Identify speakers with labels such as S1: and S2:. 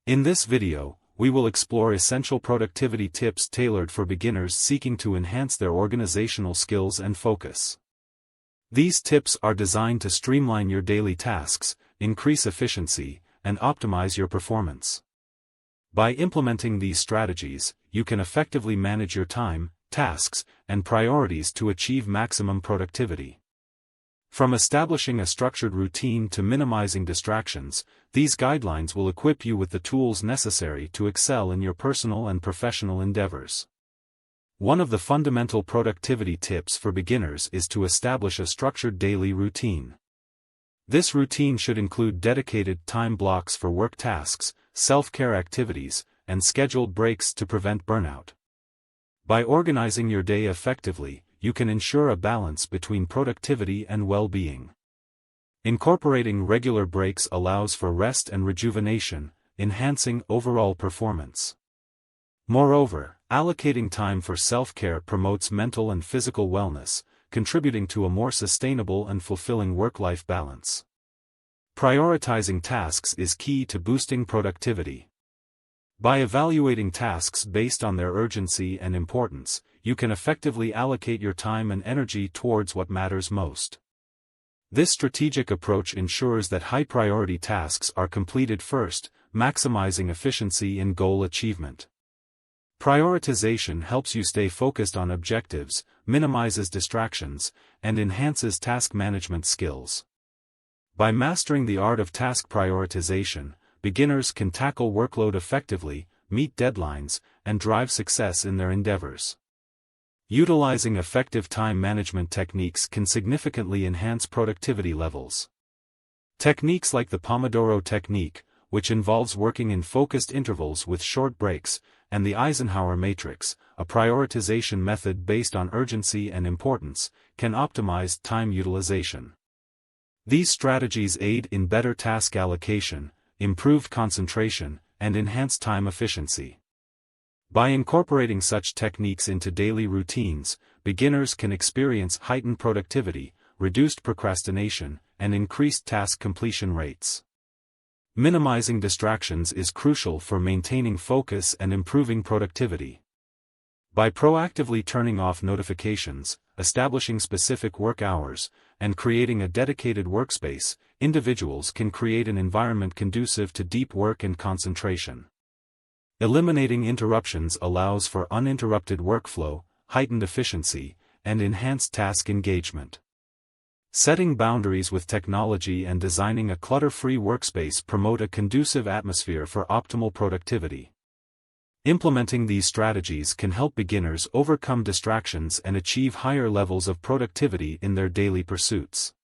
S1: In this video, we will explore essential productivity tips tailored for beginners seeking to enhance their organizational skills and focus. These tips are designed to streamline your daily tasks, increase efficiency, and optimize your performance. By implementing these strategies, you can effectively manage your time, tasks, and priorities to achieve maximum productivity. From establishing a structured routine to minimizing distractions, these guidelines will equip you with the tools necessary to excel in your personal and professional endeavors. One of the fundamental productivity tips for beginners is to establish a structured daily routine. This routine should include dedicated time blocks for work tasks, self-care activities, and scheduled breaks to prevent burnout. By organizing your day effectively, you can ensure a balance between productivity and well-being. Incorporating regular breaks allows for rest and rejuvenation, enhancing overall performance. Moreover, allocating time for self-care promotes mental and physical wellness, contributing to a more sustainable and fulfilling work-life balance. Prioritizing tasks is key to boosting productivity. By evaluating tasks based on their urgency and importance, you can effectively allocate your time and energy towards what matters most. This strategic approach ensures that high-priority tasks are completed first, maximizing efficiency in goal achievement. Prioritization helps you stay focused on objectives, minimizes distractions, and enhances task management skills. By mastering the art of task prioritization, beginners can tackle workload effectively, meet deadlines, and drive success in their endeavors. Utilizing effective time management techniques can significantly enhance productivity levels. Techniques like the Pomodoro technique, which involves working in focused intervals with short breaks, and the Eisenhower matrix, a prioritization method based on urgency and importance, can optimize time utilization. These strategies aid in better task allocation, improved concentration, and enhanced time efficiency. By incorporating such techniques into daily routines, beginners can experience heightened productivity, reduced procrastination, and increased task completion rates. Minimizing distractions is crucial for maintaining focus and improving productivity. By proactively turning off notifications, establishing specific work hours, and creating a dedicated workspace, individuals can create an environment conducive to deep work and concentration. Eliminating interruptions allows for uninterrupted workflow, heightened efficiency, and enhanced task engagement. Setting boundaries with technology and designing a clutter-free workspace promote a conducive atmosphere for optimal productivity. Implementing these strategies can help beginners overcome distractions and achieve higher levels of productivity in their daily pursuits.